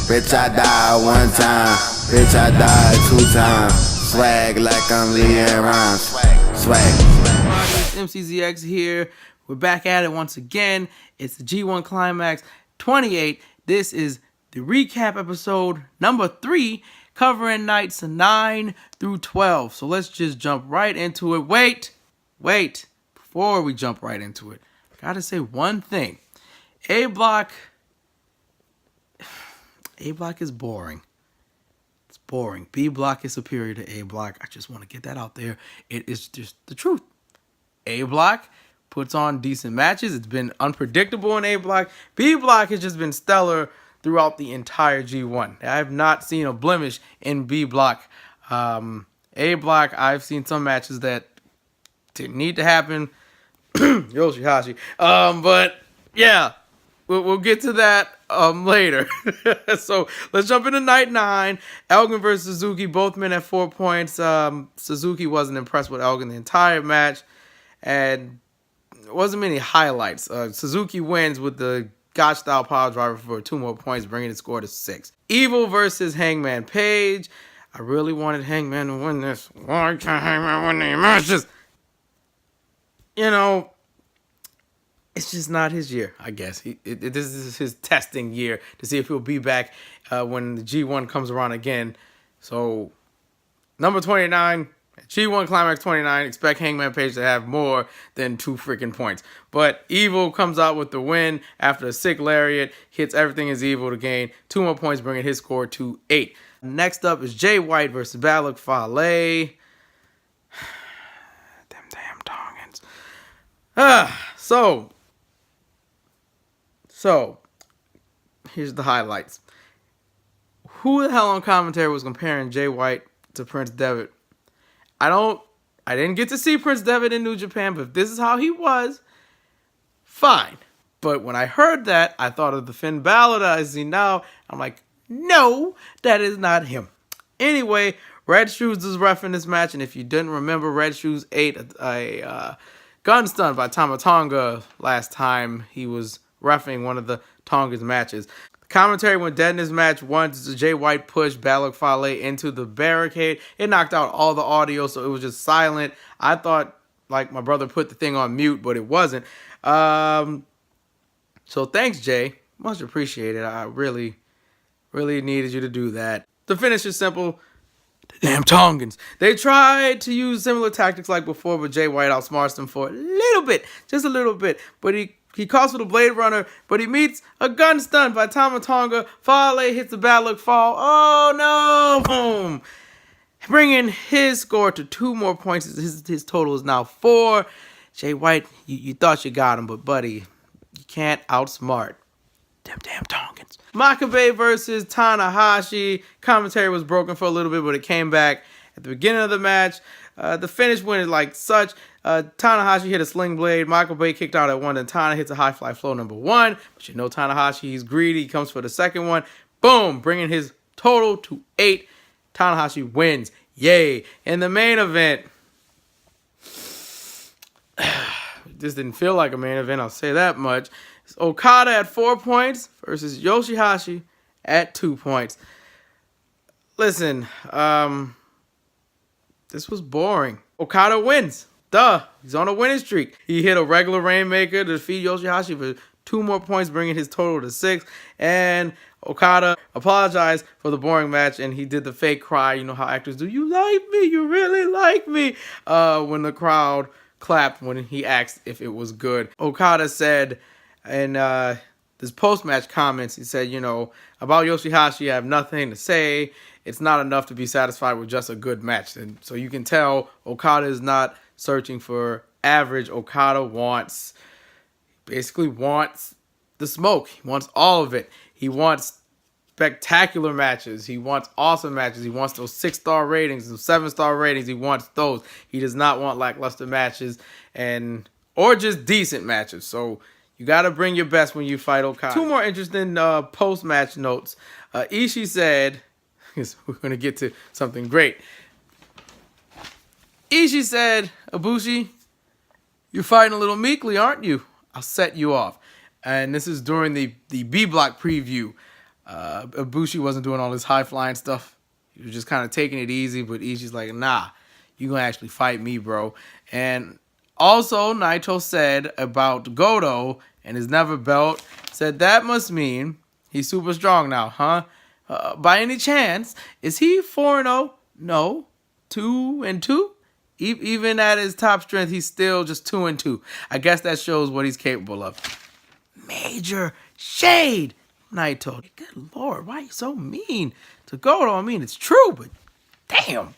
Bitch, I died one time. Bitch, I died 2 times. Swag like I'm Leanne Rhymes. Swag. MCZX here. We're back at it once again. It's the G1 Climax 28. This is the recap episode number 3, covering nights 9 through 12. So let's just jump right into it. Wait. Before we jump right into it, gotta say one thing. A Block is boring. It's boring. B Block is superior to A Block. I just want to get that out there. It is just the truth. A Block puts on decent matches. It's been unpredictable in A Block. B Block has just been stellar throughout the entire G1. I have not seen a blemish in B Block. A Block, I've seen some matches that didn't need to happen. Yoshihashi. But yeah, we'll get to that later. So let's jump into night 9. Elgin versus Suzuki, both men at 4 points. Suzuki wasn't impressed with Elgin the entire match, and there wasn't many highlights. Suzuki wins with the Gotch style power driver for 2 more points, bringing the score to 6. Evil versus Hangman Page. I really wanted Hangman to win this. Why can't Hangman win the matches? You know, it's just not his year, I guess. This is his testing year to see if he'll be back when the G1 comes around again. So, number 29, G1 Climax 29, expect Hangman Page to have more than 2 freaking points. But Evil comes out with the win after a sick lariat, hits everything is Evil to gain 2 more points, bringing his score to 8. Next up is Jay White versus Bad Luck Fale. Them damn Tongans. So, here's the highlights. Who the hell on commentary was comparing Jay White to Prince Devitt? I didn't get to see Prince Devitt in New Japan, but if this is how he was, fine. But when I heard that, I thought of the Finn Balor that I see now. I'm like, no, that is not him. Anyway, Red Shoes is reffing this match, and if you didn't remember, Red Shoes ate a gun stun by Tama Tonga last time he was reffing one of the Tonga's matches. The commentary went dead in this match once Jay White pushed Bad Luck Fale into the barricade. It knocked out all the audio, so it was just silent. I thought, like, my brother put the thing on mute, but it wasn't. So thanks, Jay. Much appreciated. I really needed you to do that. The finish is simple. The damn Tongans. They tried to use similar tactics like before, but Jay White outsmarts them for a little bit. Just a little bit. But he calls for the Blade Runner, but he meets a gun stun by Tama Tonga. Fale hits the Bad Luck Fall. Oh, no. Boom. Bringing his score to 2 more points. His total is now 4. Jay White, you thought you got him, but buddy, you can't outsmart them damn Tongans. Makabe versus Tanahashi. Commentary was broken for a little bit, but it came back at the beginning of the match. The finish went like such. Tanahashi hit a sling blade. Makabe kicked out at 1, and Tana hits a high fly flow number 1. But you know Tanahashi, he's greedy. He comes for the second one. Boom, bringing his total to 8. Tanahashi wins. Yay. In the main event, this didn't feel like a main event, I'll say that much. It's Okada at 4 points versus Yoshihashi at 2 points. Listen, this was boring. Okada wins. Duh. He's on a winning streak. He hit a regular Rainmaker to defeat Yoshihashi for 2 more points, bringing his total to 6. And Okada apologized for the boring match, and he did the fake cry. You know how actors do. You like me. You really like me. When the crowd clapped when he asked if it was good. Okada said in his post-match comments, he said, you know, about Yoshihashi, I have nothing to say. It's not enough to be satisfied with just a good match. And so you can tell Okada is not searching for average. Okada basically wants the smoke. He wants all of it. He wants spectacular matches. He wants awesome matches. He wants those 6-star ratings, those 7-star ratings. He wants those. He does not want lackluster matches or just decent matches. So you got to bring your best when you fight Okada. 2 more interesting post-match notes. Ishii said, we're going to get to something great. Ishii said, Ibushi, you're fighting a little meekly, aren't you? I'll set you off. And this is during the B Block preview. Ibushi wasn't doing all this high-flying stuff. He was just kind of taking it easy, but Ishii's like, nah, you gonna actually fight me, bro. And also, Naito said about Goto and his never belt, said that must mean he's super strong now, huh? By any chance, is he 4-0? No. 2-2? Even at his top strength, he's still just 2-2. I guess that shows what he's capable of. Major shade, Naito. Good Lord, why are you so mean to Goto? I mean, it's true, but damn.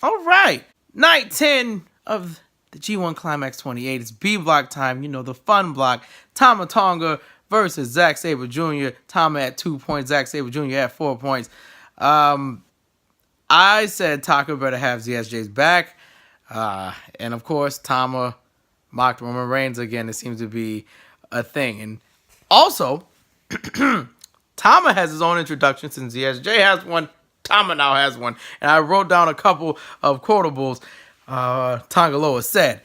All right. Night 10 of the G1 Climax 28. It's B block time. You know, the fun block. Tama Tonga versus Zack Sabre Jr. Tama at 2 points. Zack Sabre Jr. at 4 points. I said Taka better have ZSJ's back. And of course, Tama mocked Roman Reigns again. It seems to be a thing. And also, Tama has his own introduction since ZSJ has one. Tama now has one. And I wrote down a couple of quotables Tonga Loa said.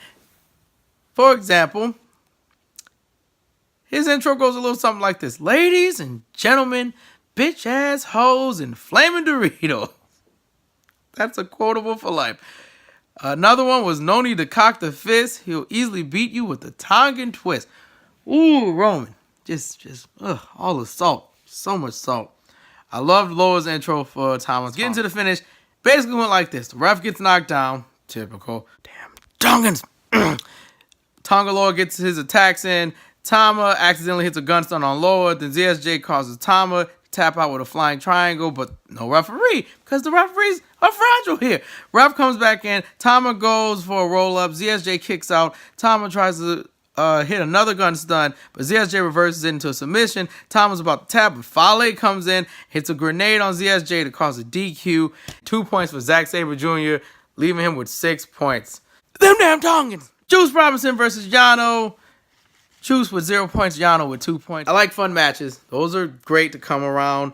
For example, his intro goes a little something like this. Ladies and gentlemen, bitch ass hoes and flaming Doritos. That's a quotable for life. Another one was no need to cock the fist. He'll easily beat you with the Tongan twist. Ooh, Roman. Just all the salt. So much salt. I loved Loa's intro for Thomas. Getting to the finish, basically went like this. The ref gets knocked down. Typical. Damn Tongans. Tonga Loa gets his attacks in. Tama accidentally hits a gun stun on Loa. Then ZSJ causes Tama to tap out with a flying triangle, but no referee because the referees are fragile here. Ref comes back in. Tama goes for a roll-up. ZSJ kicks out. Tama tries to hit another gun stun, but ZSJ reverses it into a submission. Tama's about to tap, but Fale comes in, hits a grenade on ZSJ to cause a DQ. 2 points for Zack Sabre Jr., leaving him with 6 points. Them damn Tongans! Juice Robinson versus Yano. Juice with 0 points, Yano with 2 points. I like fun matches. Those are great to come around.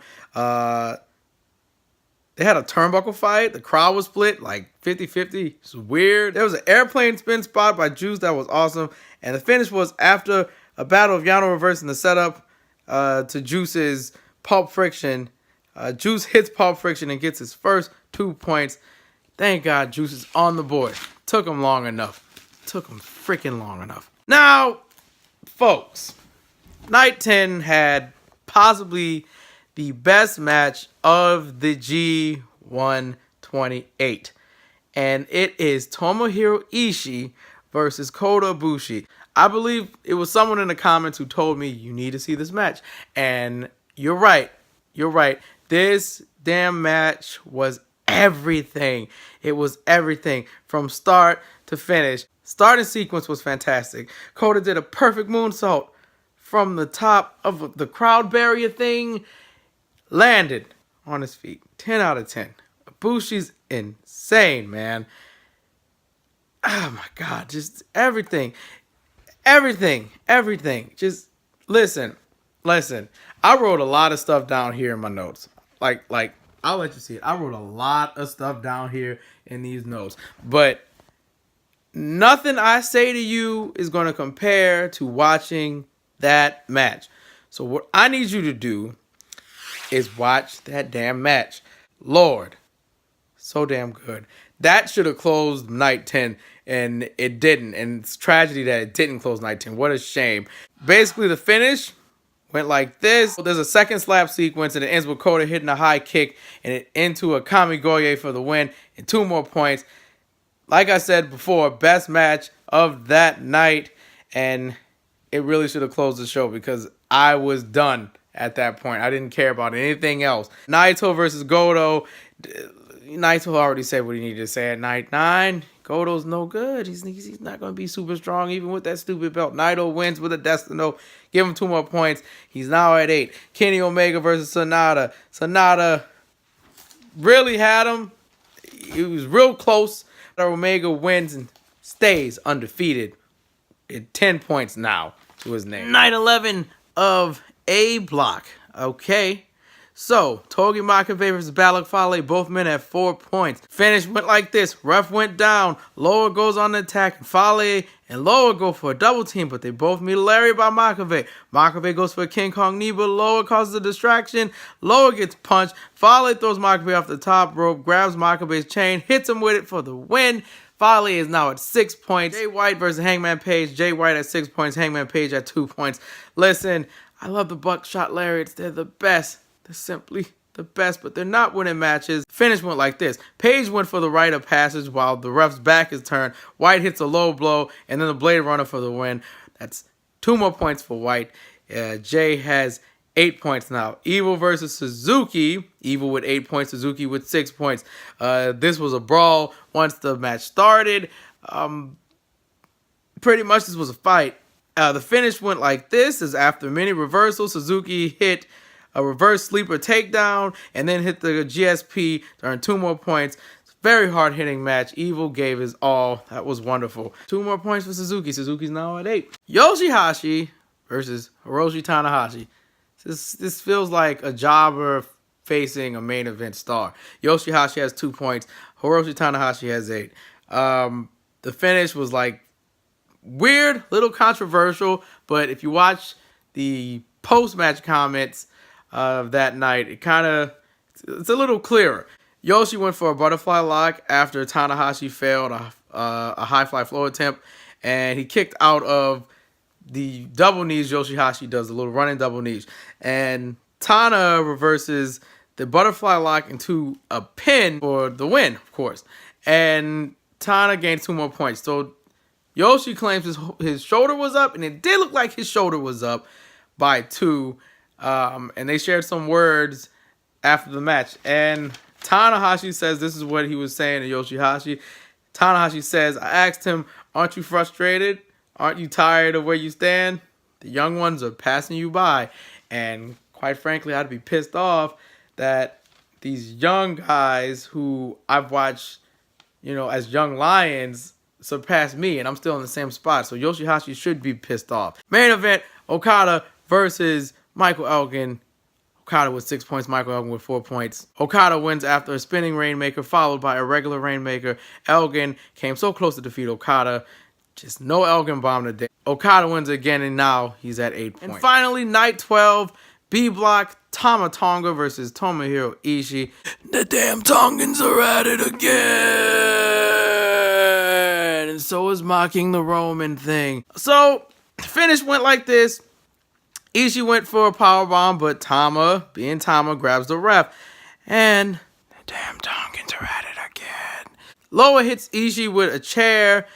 They had a turnbuckle fight. The crowd was split like 50-50. It's weird. There was an airplane spin spot by Juice that was awesome. And the finish was after a battle of Yano reversing the setup to Juice's Pulp Friction. Juice hits Pulp Friction and gets his first 2 points. Thank God Juice is on the board. Took him long enough. Took him freaking long enough. Now, folks, Night 10 had possibly the best match of the G1 28. And it is Tomohiro Ishii versus Kota Ibushi. I believe it was someone in the comments who told me you need to see this match. And you're right. This damn match was everything. It was everything from start to finish. Starting sequence was fantastic. Kota did a perfect moonsault from the top of the crowd barrier thing. Landed on his feet. 10 out of 10. Ibushi's insane, man. Oh my God, just everything. Just listen. I wrote a lot of stuff down here in my notes. Like I'll let you see it. I wrote a lot of stuff down here in these notes. But nothing I say to you is going to compare to watching that match. So what I need you to do is watch that damn match. Lord, so damn good. That should have closed Night 10, and it didn't. And it's tragedy that it didn't close Night 10. What a shame. Basically, the finish went like this. There's a second slap sequence, and it ends with Kota hitting a high kick, and it into a Kamigoye for the win, and 2 more points. Like I said before, best match of that night, and it really should have closed the show because I was done at that point. I didn't care about anything else. Naito versus Goto. Naito already said what he needed to say at night 9. Goto's no good. He's not going to be super strong even with that stupid belt. Naito wins with a Destino. Give him 2 more points. He's now at 8. Kenny Omega versus Sonata. Sonata really had him. He was real close. Omega wins and stays undefeated at 10 points now to his name. Night 11 of A block. Okay. So, Togi Makabe versus Balak Fale, both men at 4 points. Finish went like this. Ref went down. Loa goes on the attack. And Fale and Loa go for a double team, but they both meet a lariat by Makabe. Makabe goes for a King Kong knee, but Loa causes a distraction. Loa gets punched. Fale throws Makabe off the top rope, grabs Makabe's chain, hits him with it for the win. Fale is now at 6 points. Jay White versus Hangman Page. Jay White at 6 points. Hangman Page at 2 points. Listen, I love the buckshot lariats. They're the best. They're simply the best, but they're not winning matches. Finish went like this. Page went for the rite of passage while the ref's back is turned. White hits a low blow, and then the Blade Runner for the win. That's 2 more points for White. Jay has 8 points now. Evil versus Suzuki. Evil with 8 points. Suzuki with 6 points. This was a brawl once the match started. Pretty much this was a fight. The finish went like this. Is after many reversals, Suzuki hit a reverse sleeper takedown and then hit the GSP to earn 2 more points. It's a very hard hitting match. Evil gave his all. That was wonderful. 2 more points for Suzuki. Suzuki's now at 8. Yoshihashi versus Hiroshi Tanahashi. This feels like a jobber facing a main event star. Yoshihashi has 2 points. Hiroshi Tanahashi has 8. The finish was like weird, little controversial, but if you watch the post-match comments of that night, it's a little clearer. Yoshi went for a butterfly lock after Tanahashi failed a high fly flow attempt, and he kicked out of the double knees. Yoshihashi does a little running double knees, and Tana reverses the butterfly lock into a pin for the win, of course, and Tana gains 2 more points. So Yoshi claims his shoulder was up, and it did look like his shoulder was up by 2. And they shared some words after the match. And Tanahashi says this is what he was saying to Yoshihashi. Tanahashi says, I asked him, aren't you frustrated? Aren't you tired of where you stand? The young ones are passing you by. And quite frankly, I'd be pissed off that these young guys who I've watched, as young lions surpass me, and I'm still in the same spot. So Yoshihashi should be pissed off. Main event, Okada versus Michael Elgin. Okada with 6 points, Michael Elgin with 4 points. Okada wins after a spinning Rainmaker followed by a regular Rainmaker. Elgin came so close to defeat Okada. Just no Elgin bomb today. Okada wins again, and now he's at 8 points. And finally, night 12, B Block, Tama Tonga versus Tomohiro Ishii. The damn Tongans are at it again! And so is mocking the Roman thing. So, the finish went like this. Ishii went for a powerbomb, but Tama, being Tama, grabs the ref. And the damn Tongans are at it again. Loa hits Ishii with a chair,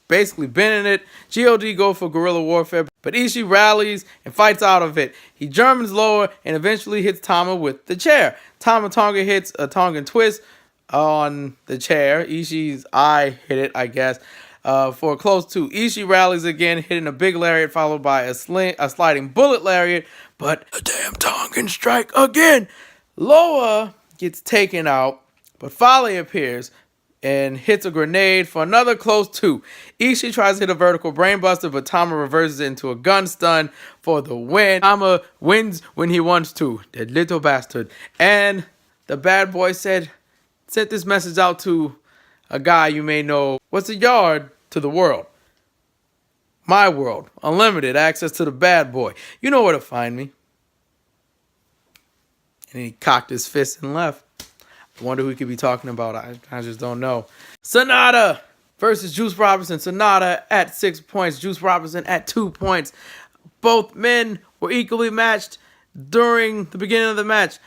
basically bending it. GOD go for guerrilla warfare, but Ishii rallies and fights out of it. He Germans Loa and eventually hits Tama with the chair. Tama Tonga hits a Tongan twist on the chair. Ishii's eye hit it, I guess. For a close 2. Ishii rallies again, hitting a big lariat followed by a sliding bullet lariat, but a damn Tongan strike again. Loa gets taken out, but Fale appears and hits a grenade for another close 2. Ishii tries to hit a vertical brainbuster, but Tama reverses it into a gun stun for the win. Tama wins when he wants to, that little bastard. And the bad boy sent this message out to a guy you may know. What's a yard to the world? My world. Unlimited access to the bad boy. You know where to find me. And he cocked his fist and left. I wonder who he could be talking about. I just don't know. Sonata versus Juice Robinson. Sonata at 6 points. Juice Robinson at 2 points. Both men were equally matched during the beginning of the match.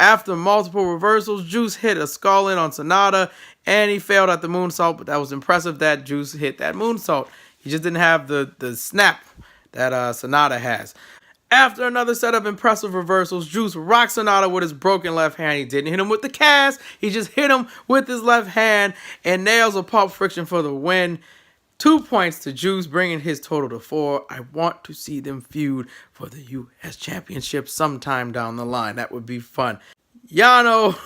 After multiple reversals, Juice hit a skull in on Sonata, and he failed at the moonsault, but that was impressive that Juice hit that moonsault. He just didn't have the snap that Sonata has. After another set of impressive reversals, Juice rocked Sonata with his broken left hand. He didn't hit him with the cast. He just hit him with his left hand and nails a Pulp Friction for the win. 2 points to Juice, bringing his total to 4. I want to see them feud for the U.S. Championship sometime down the line. That would be fun. Yano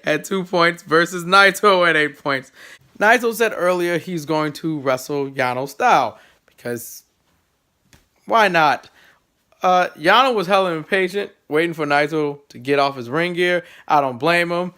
at 2 points versus Naito at 8 points. Naito said earlier he's going to wrestle Yano style because why not? Yano was hella impatient, waiting for Naito to get off his ring gear. I don't blame him.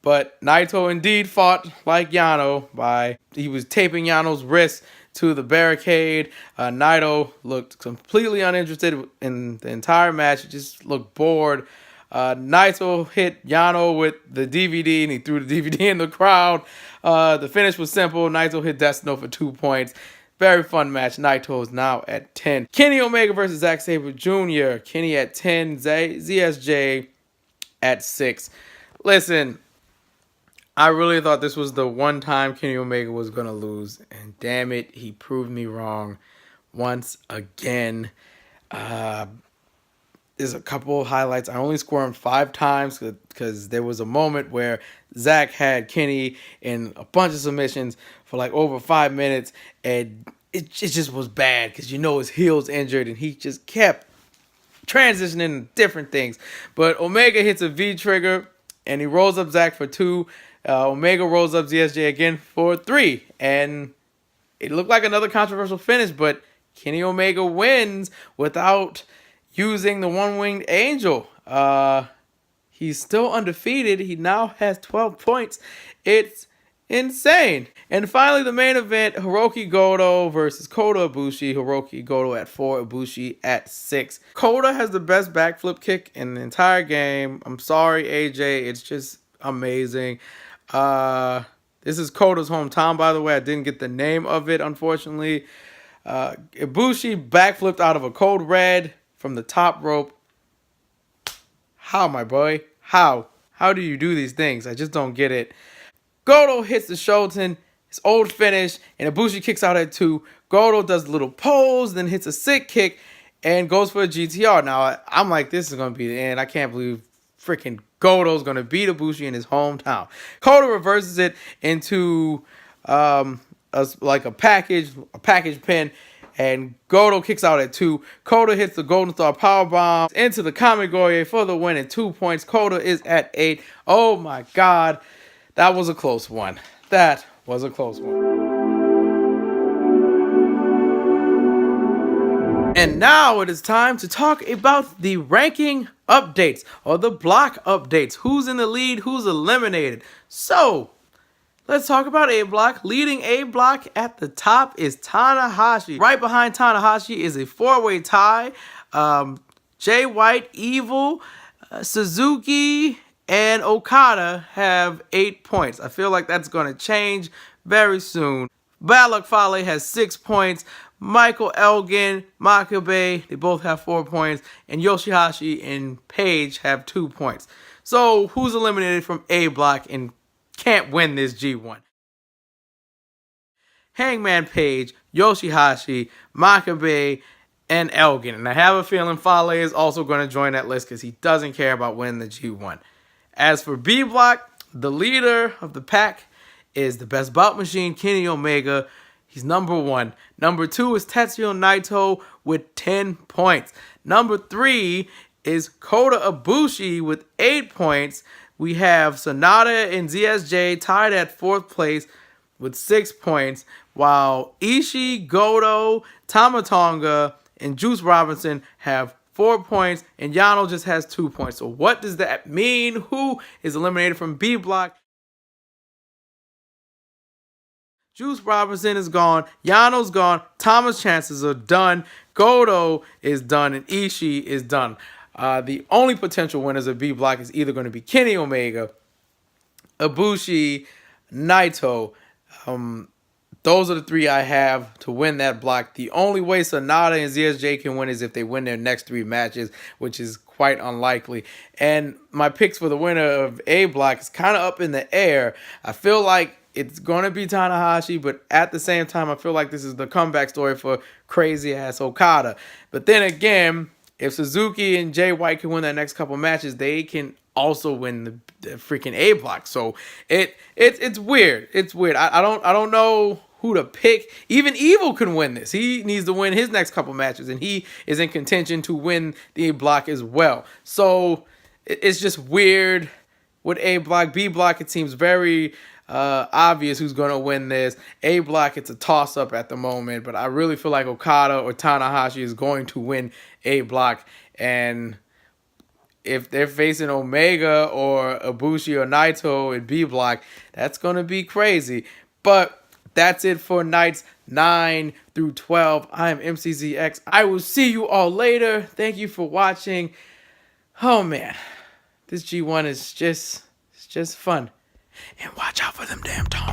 But Naito indeed fought like Yano he was taping Yano's wrist to the barricade. Naito looked completely uninterested in the entire match. He just looked bored. Naito hit Yano with the DVD and he threw the DVD in the crowd. The finish was simple. Naito hit Destino for 2 points. Very fun match. Naito is now at 10. Kenny Omega versus Zack Sabre Jr. Kenny at 10. ZSJ at 6. Listen, I really thought this was the one time Kenny Omega was going to lose. And damn it, he proved me wrong once again. There's a couple of highlights. I only scored him 5 times because there was a moment where Zach had Kenny in a bunch of submissions for like over 5 minutes. And it just was bad because his heel's injured and he just kept transitioning different things. But Omega hits a V trigger and he rolls up Zach for 2. Omega rolls up ZSJ again for 3. And it looked like another controversial finish, but Kenny Omega wins without using the one-winged angel. He's still undefeated. He now has 12 points. It's insane. And finally, the main event, Hiroki Goto versus Kota Ibushi. Hiroki Goto at 4, Ibushi at 6. Kota has the best backflip kick in the entire game. I'm sorry, AJ. It's just amazing. This is Kota's hometown, by the way. I didn't get the name of it, unfortunately. Ibushi backflipped out of a code red from the top rope. How, my boy? How? How do you do these things? I just don't get it. Goto hits the Shoten, his old finish, and Ibushi kicks out at 2. Goto does a little pose, then hits a sick kick, and goes for a GTR. Now, I'm like, this is going to be the end. I can't believe freaking Goto's going to beat Ibushi in his hometown. Kota reverses it into a package pin, and Goto kicks out at 2. Kota hits the Golden Star Powerbomb into the Kamigoye for the win at 2 points. Kota is at 8. Oh my God. That was a close one. That was a close one. And now it is time to talk about the ranking updates or the block updates. Who's in the lead? Who's eliminated? So, let's talk about A block. Leading A block at the top is Tanahashi. Right behind Tanahashi is a 4-way tie. Jay White, Evil, Suzuki, and Okada have 8 points. I feel like that's going to change very soon. Bad Luck Fale has 6 points. Michael Elgin, Makabe, they both have 4 points. And Yoshihashi and Page have 2 points. So who's eliminated from A block and can't win this G1? Hangman Page, Yoshihashi, Makabe, and Elgin. And I have a feeling Fale is also going to join that list because he doesn't care about winning the G1. As for B block, the leader of the pack is the Best Bout Machine, Kenny Omega. He's number 1. Number 2 is Tetsuya Naito with 10 points. Number 3 is Kota Ibushi with 8 points. We have Sonata and ZSJ tied at 4th place with 6 points, while Ishii, Goto, Tama Tonga, and Juice Robinson have 4 points, and Yano just has 2 points. So what does that mean? Who is eliminated from B block? Juice Robinson is gone. Yano's gone. Tama's chances are done. Goto is done, and Ishii is done. The only potential winners of B block is either going to be Kenny Omega, Ibushi, Naito. Those are the 3 I have to win that block. The only way Sonata and ZSJ can win is if they win their next 3 matches, which is quite unlikely. And my picks for the winner of A block is kind of up in the air. I feel like it's going to be Tanahashi, but at the same time, I feel like this is the comeback story for crazy-ass Okada. But then again, if Suzuki and Jay White can win their next couple matches, they can also win the freaking A block. So it's weird. It's weird. I don't know who to pick. Even Evil can win this. He needs to win his next couple matches, and he is in contention to win the A block as well. So it's just weird with A block. B block, it seems very obvious who's going to win this. A Block, it's a toss-up at the moment, but I really feel like Okada or Tanahashi is going to win A Block. And if they're facing Omega or Ibushi or Naito in B Block, that's going to be crazy. But that's it for nights 9 through 12. I am MCZX. I will see you all later. Thank you for watching. Oh, man. This G1 is just fun. And watch out for them damn tones.